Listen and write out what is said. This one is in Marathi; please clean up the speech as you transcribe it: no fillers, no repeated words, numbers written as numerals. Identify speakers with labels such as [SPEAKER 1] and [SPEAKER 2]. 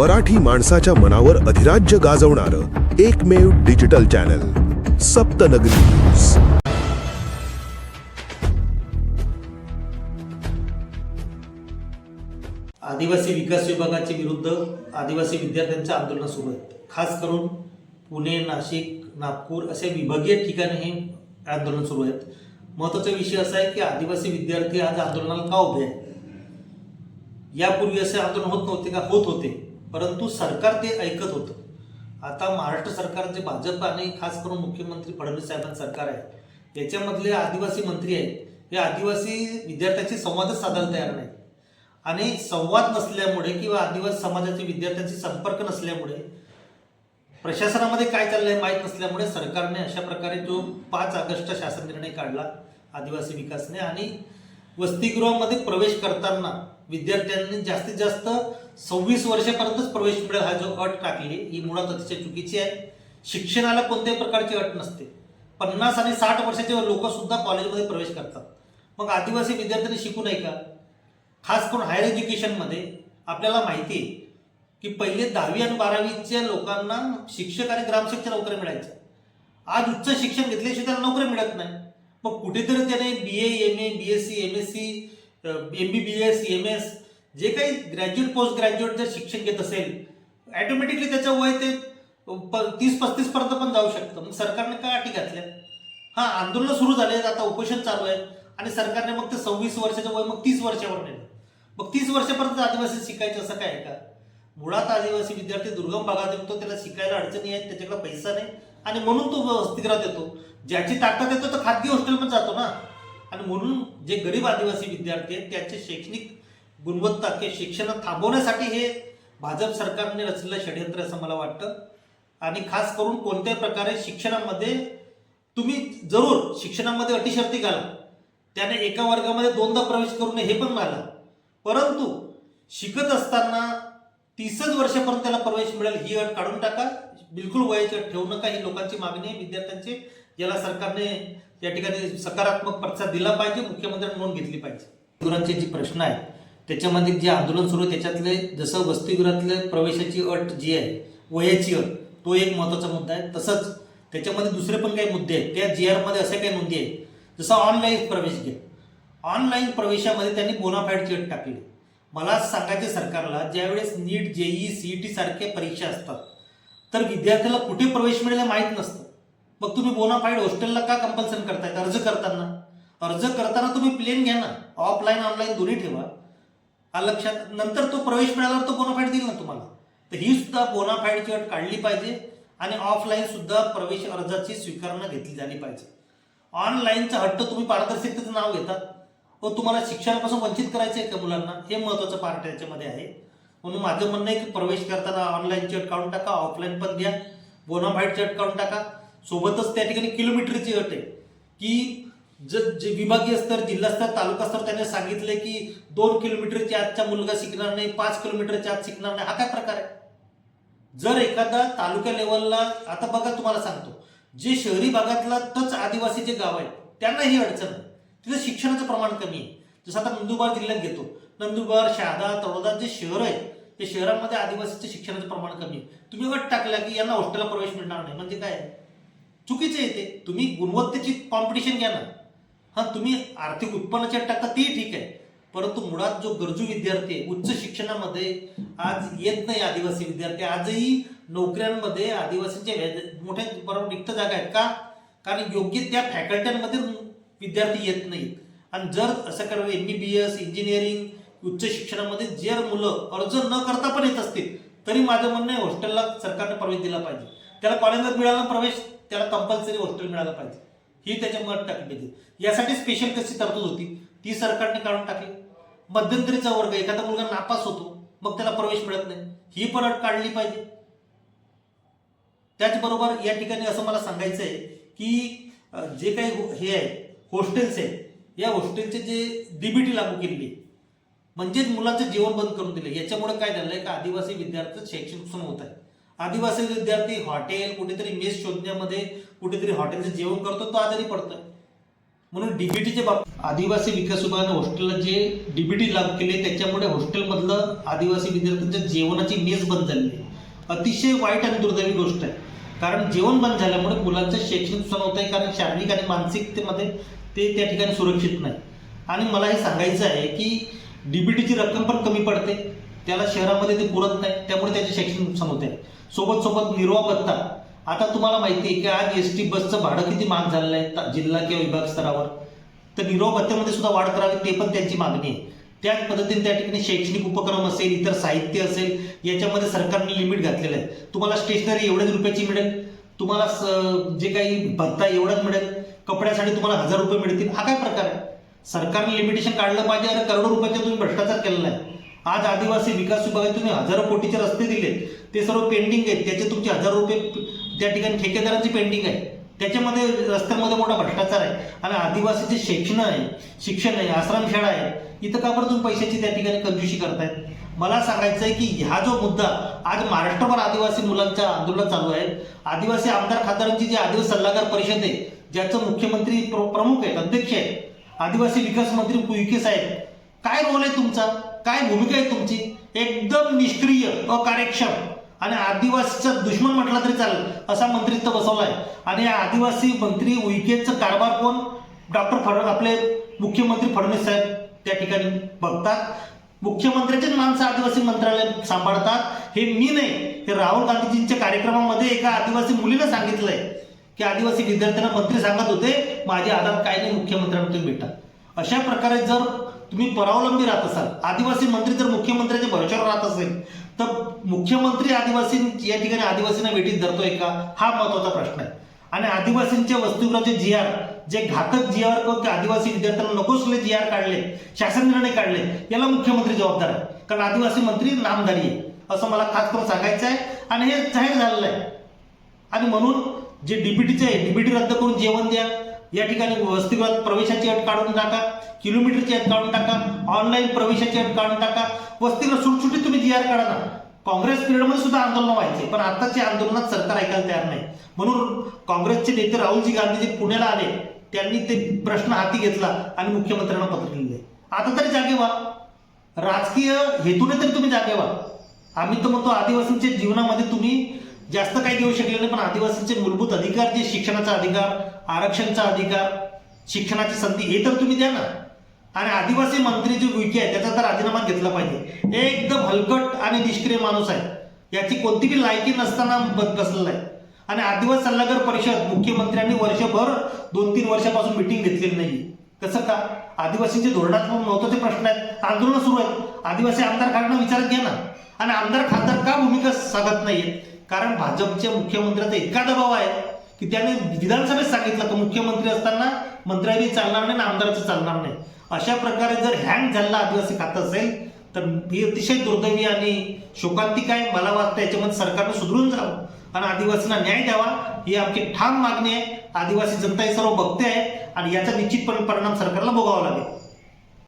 [SPEAKER 1] मराठी माणसाच्या मनावर अधिराज्य गाजवणारं एकमेव डिजिटल चॅनल सप्तनगरी न्यूज।
[SPEAKER 2] आदिवासी विकास विभागाच्या विरुद्ध आदिवासी विद्यार्थ्यांचे आंदोलन सुरू आहेत। खास करून पुणे, नाशिक, नागपूर असे विभागीय ठिकाणी हे आंदोलन सुरू आहेत। महत्त्वाचा विषय असा आहे की आदिवासी विद्यार्थी आज आंदोलनाला का उभे आहेत? यापूर्वी असे आंदोलन होत नव्हते का? होत होते, परंतु सरकार ते ऐकत होतं। आता महाराष्ट्र सरकार जे भाजप आणि खास करून मुख्यमंत्री फडणवीस साहेबांचं सरकार आहे, याच्यामधले आदिवासी मंत्री आहेत, हे आदिवासी विद्यार्थ्यांशी संवादच साधायला तयार नाहीत। आणि संवाद नसल्यामुळे किंवा आदिवासी समाजाच्या विद्यार्थ्यांशी संपर्क नसल्यामुळे, प्रशासनामध्ये काय चाललंय माहीत नसल्यामुळे सरकारने अशा प्रकारे जो 5 ऑगस्ट शासन निर्णय काढला आदिवासी विकासने, आणि वसतिगृहामध्ये प्रवेश करताना विद्यार्थ्यांनी जास्तीत जास्त 26 वर्षापर्यंतच प्रवेश मिळेल हा जो अट टाकली, ही मुळात अतिशय चुकीची आहे। शिक्षणाला कोणत्याही प्रकारची अट नसते। 50 आणि 60 वर्षाचे लोक सुद्धा कॉलेजमध्ये प्रवेश करतात। मग आदिवासी विद्यार्थ्यांनी शिकू नये का? खास करून हायर एज्युकेशनमध्ये आपल्याला माहिती आहे की पहिले 10वी आणि 12वीच्या लोकांना शिक्षक आणि ग्रामसेवकच्या नोकऱ्या मिळायच्या। आज उच्च शिक्षण घेतल्याशिवाय त्याला नोकरी मिळत नाही। मग कुठेतरी त्याने BA, MA, BSc, MSc, MBBS, MS जे काही ग्रॅज्युएट, पोस्ट ग्रॅज्युएट जर शिक्षण घेत असेल, ऑटोमॅटिकली त्याचं वय ते 30-35 पर्यंत पण जाऊ शकतं। मग सरकारने काय अटी घातल्या? हा, आंदोलन सुरू झाले, आता उपोषण चालू आहे, आणि सरकारने मग ते 26 वर्षाचं वय मग 30 वर्षावर नेलं। मग 30 वर्षापर्यंत आदिवासी शिकायचं असं काय आहे का? मुळात आदिवासी विद्यार्थी दुर्गम भागात येतो, त्याला शिकायला अडचणी आहेत, त्याच्याकडे पैसा नाही, आणि म्हणून तो वसतिगृहात येतो। ज्याची ताकद येतो तो खाजगी हॉस्टेलमध्ये जातो ना। आणि म्हणून जे गरीब आदिवासी विद्यार्थी आहेत त्यांचे शैक्षणिक गुणवत्ता किंवा शिक्षण थांबवण्यासाठी हे भाजप सरकारने रचलेलं षडयंत्र असं मला वाटतं। आणि खास करून कोणत्याही प्रकारे शिक्षणामध्ये तुम्ही जरूर शिक्षणामध्ये अटी शर्ती घाला, त्याने एका वर्गामध्ये 2दा प्रवेश करू नये हे पण घाला, परंतु शिकत असताना 30 वर्षापर्यंत त्याला प्रवेश मिळेल ही अट काढून टाका। बिलकुल वयाची अट ठेवू नका, ही लोकांची मागणी आहे विद्यार्थ्यांची, ज्याला सरकारने या ठिकाणी सकारात्मक प्रतिसाद दिला पाहिजे, मुख्यमंत्र्यांनी नोंद घेतली पाहिजे। वसतिगृहांचे जे प्रश्न आहेत त्याच्यामध्ये जे आंदोलन सुरू आहे त्याच्यातले जसं वसतिगृहातल्या प्रवेशाची अट जी आहे, वयाची अट, तो एक महत्त्वाचा मुद्दा आहे। तसंच त्याच्यामध्ये दुसरे पण काही मुद्दे आहेत, त्या GR मध्ये असे काही नोंदी आहेत, जसं ऑनलाईन प्रवेश घे, ऑनलाईन प्रवेशामध्ये त्यांनी बोनाफाईडची अट टाकली। मला सांगायचे सरकारला, ज्यावेळेस नीट, JEE, CET सारख्या परीक्षा असतात तर विद्यार्थ्याला कुठे प्रवेश मिळेल माहीत नसतं। मग तुम्ही बोनाफाईड हॉस्टेलला का कंपल्सन करतायत? अर्ज करताना तुम्ही प्लेन घ्या ना, ऑफलाईन ऑनलाईन दोन्ही ठेवा, लक्षात। नंतर तो प्रवेश मिळाल्यावर तो बोनाफाईड देईल ना तुम्हाला। तर ही सुद्धा बोनाफाईडची अट काढली पाहिजे, आणि ऑफलाईन सुद्धा प्रवेश अर्जाची स्वीकारणा घेतली झाली पाहिजे। ऑनलाईनचा हट्ट तुम्ही पारदर्शकतेचं नाव घेतात व तुम्हाला शिक्षणापासून वंचित करायचं आहे का मुलांना? हे महत्त्वाचं पार्ट याच्यामध्ये आहे। म्हणून माझं म्हणणं आहे की प्रवेश करताना ऑनलाईनची अट काढून टाका, ऑफलाईन पण द्या, बोनाफाईडची अट काढून टाका। सोबतच त्या ठिकाणी किलोमीटरची अट आहे की जे विभागीय स्तर, जिल्हा स्तर, तालुका स्तर त्याने सांगितले की 2 किलोमीटरच्या आतचा मुलगा शिकणार नाही, 5 किलोमीटरच्या आत शिकणार नाही, हा काय प्रकार आहे? जर एखादा तालुका लेवलला, आता बघा तुम्हाला सांगतो, जे शहरी भागातला टच आदिवासी जे गाव आहेत त्यांना ही अडचण आहे, तिथे शिक्षणाचं प्रमाण कमी आहे। जसं आता नंदुरबार जिल्ह्यात घेतो, नंदुरबार, शहादा, तळोदा जे शहर आहेत, त्या शहरामध्ये आदिवासीचे शिक्षणाचं प्रमाण कमी आहे। तुम्ही अट टाकला की यांना हॉस्टेलला प्रवेश मिळणार नाही, म्हणजे काय? चुकीचं येते। तुम्ही गुणवत्तेची कॉम्पिटिशन घ्या ना। हा, तुम्ही आर्थिक उत्पन्नाची अट टाकता ते ठीक आहे, परंतु मुळात जो गरजू विद्यार्थी आहे, उच्च शिक्षणामध्ये आज येत नाही आदिवासी विद्यार्थी, आजही नोकऱ्यांमध्ये आदिवासींच्या मोठ्या बरोबर रिक्त जागा आहेत का? कारण योग्य त्या फॅकल्ट्यांमध्ये विद्यार्थी येत नाहीत। आणि जर असं करावं, MBBS, इंजिनिअरिंग, उच्च शिक्षणामध्ये जर मुलं अर्ज न करता पण येत असतील तरी माझं म्हणणं आहे हॉस्टेलला सरकारने प्रवेश दिला पाहिजे। त्याला कॉलेजला मिळाला प्रवेश, त्याला कंपल्सरी हॉस्टेल मिळालं पाहिजे, ही त्याच्यामध्ये टाकली पाहिजे। यासाठी स्पेशल कशी तरतूद होती ती सरकारने काढून टाकली। मध्यंतरीचा वर्ग, एखादा मुलगा नापास होतो मग त्याला प्रवेश मिळत नाही, ही पण अट काढली पाहिजे। त्याचबरोबर या ठिकाणी असं मला सांगायचं आहे की जे काही हे आहे हॉस्टेल्स आहेत, या हॉस्टेलचे जे DBT लागू केलेली, म्हणजेच मुलांचं जेवण बंद करून दिलं, याच्यामुळे काय झालंय का आदिवासी विद्यार्थी शैक्षणिक नुकसान होत आहे। आदिवासी विद्यार्थी हॉटेल, कुठेतरी मेस शोधण्यामध्ये, कुठेतरी हॉटेलचं जेवण करतो, तो आजारी पडतोय। म्हणून डीबीटीच्या बाबतीत आदिवासी विकास विभागाने हॉस्टेलला जे डीबीटी लागू केले त्याच्यामुळे हॉस्टेलमधलं आदिवासी विद्यार्थ्यांच्या जेवणाची मेस बंद झाली आहे. अतिशय वाईट आणि दुर्दैवी गोष्ट आहे. कारण जेवण बंद झाल्यामुळे मुलांचं शैक्षणिक नुकसान होत आहे, कारण शारीरिक आणि मानसिकतेमध्ये ते त्या ठिकाणी सुरक्षित नाही. आणि मला हे सांगायचं आहे की डीबीटीची रक्कम पण कमी पडते, त्याला शहरामध्ये ते पुरत नाही, त्यामुळे त्याचे शैक्षणिक नुकसान होते. सोबत निर्वाह भत्ता, आता तुम्हाला माहिती आहे की आज एसटी बसचं भाडं किती महाग झालेलं आहे जिल्हा किंवा विभाग स्तरावर, तर निर्वाह भत्त्यामध्ये सुद्धा वाढ करावी ते पण त्यांची मागणी आहे. त्याच पद्धतीने त्या ठिकाणी शैक्षणिक उपक्रम असेल, इतर साहित्य असेल, याच्यामध्ये सरकारने लिमिट घातलेलं आहे. तुम्हाला स्टेशनरी एवढ्याच रुपयाची मिळेल, तुम्हाला जे काही भत्ता एवढाच मिळेल, कपड्यासाठी तुम्हाला 1000 रुपये मिळतील. हा काय प्रकार आहे? सरकारने लिमिटेशन काढलं पाहिजे. आणि करोडो रुपयाचा तुम्ही भ्रष्टाचार केलेला आहे. आज आदिवासी विकास विभागात तुम्ही हजारो कोटीचे रस्ते दिले, ते सर्व पेंडिंग आहेत, त्याचे तुमचे 1000 रुपये त्या ठिकाणी ठेकेदारांची पेंडिंग आहे, त्याच्यामध्ये रस्त्यांमध्ये मोठा भ्रष्टाचार आहे. आणि आदिवासीचे शिक्षण आहे, आश्रमशाळा आहे, इथं का बरं तुम्ही पैशाची त्या ठिकाणी कंजूशी करतायत? मला सांगायचं आहे की ह्या जो मुद्दा आज महाराष्ट्रभर आदिवासी मुलांच्या आंदोलन चालू आहे. आदिवासी आमदार खासदारांची जी आदिवासी सल्लागार परिषद आहे, ज्याचं मुख्यमंत्री प्रमुख आहेत, अध्यक्ष आहेत, आदिवासी विकास मंत्री उईके साहेब, काय रोल आहे तुमचा? काय भूमिका आहे तुमची? एकदम निष्क्रिय, अकार्यक्षम आणि आदिवासीचा दुश्मन म्हटला तरी चालेल असा मंत्रित्व बसवलाय. आणि या आदिवासी मंत्री उईकेचं कारभार कोण? आपले मुख्यमंत्री फडणवीस साहेब त्या ठिकाणी बघतात. मुख्यमंत्र्यांचेच माणसं आदिवासी मंत्रालय सांभाळतात. हे मी नाही, हे राहुल गांधीजींच्या कार्यक्रमामध्ये एका आदिवासी मुलीनं सांगितलंय की आदिवासी विद्यार्थ्यांना मंत्री सांगत होते माझ्या हातात काय नाही, मुख्यमंत्र्यांना तुम्ही भेटा. अशा प्रकारे जर तुम्ही परावलंबी राहत असाल, आदिवासी मंत्री जर मुख्यमंत्र्यांच्या भरोश्यावर राहत असेल, तर मुख्यमंत्री आदिवासी या ठिकाणी आदिवासींना भेटीत धरतोय का? हा महत्वाचा प्रश्न आहे. आणि आदिवासींच्या वसतिगृहाचे GR, जे घातक GR आदिवासी विद्यार्थ्यांना नको असलेले GR काढले, शासन निर्णय काढले, याला मुख्यमंत्री जबाबदार आहे. कारण आदिवासी मंत्री नामधारी आहे असं मला खास करून सांगायचं आहे. आणि हे जाहीर झालेलं आहे. आणि म्हणून जे डीबीटीचे आहे, डीबीटी रद्द करून जेवण द्या, या ठिकाणी वसतिगृहात प्रवेशाची अट काढून टाका, किलोमीटरची अट काढून टाका, ऑनलाईन प्रवेशाची अट काढून टाका, वसतिगृह सुटसुटीत तुम्ही GR काढा ना. काँग्रेस पिरियडमध्ये सुद्धा आंदोलन व्हायचे, पण आताच्या आंदोलनात सरकार ऐकायला तयार नाही. म्हणून काँग्रेसचे नेते राहुलजी गांधी जे पुण्याला आले, त्यांनी ते प्रश्न हाती घेतला आणि मुख्यमंत्र्यांना पत्र लिहिले. आता तरी जागे व्हा, राजकीय हेतूने तरी तुम्ही जागे व्हा. आम्ही तर म्हणतो आदिवासींच्या जीवनामध्ये तुम्ही जास्त काही देऊ शकले नाही, पण आदिवासींचे मूलभूत अधिकार, जे शिक्षणाचा अधिकार, आरक्षणचा अधिकार, शिक्षणाची संधी, हे तर तुम्ही द्या ना. आणि आदिवासी मंत्री जे उईके आहे त्याचा तर राजीनामा घेतला पाहिजे. एकदम हलकट आणि निष्क्रिय माणूस आहे, याची कोणती बी लायकी नसताना बसलेला आहे. आणि आदिवासी सल्लागार परिषद मुख्यमंत्र्यांनी वर्षभर 2-3 वर्षापासून मिटिंग घेतलेली नाही. कसं का? आदिवासींचे धोरणात्मक महत्वाचे प्रश्न आहेत, आंदोलन सुरू आहेत. आदिवासी आमदार खासदारांना विचारत घ्या ना. आणि आमदार खासदार का भूमिका सांगत नाहीये? कारण भाजपच्या मुख्यमंत्र्याचा इतका दबाव आहे की त्याने विधानसभेत सांगितलं की मुख्यमंत्री असताना मंत्र्याबी चालणार नाही, आमदाराचं चालणार नाही. अशा प्रकारे जर हँग झालेला आदिवासी खातं असेल तर ही अतिशय दुर्दैवी आणि शोकांतिक आहे. मला वाटतं याच्यामध्ये सरकारनं सुधरून जावं आणि आदिवासींना न्याय द्यावा, ही आमची ठाम मागणी आहे. आदिवासी जनता हे सर्व बघते आहे आणि याचा निश्चितपणे परिणाम सरकारला भोगावा लागेल.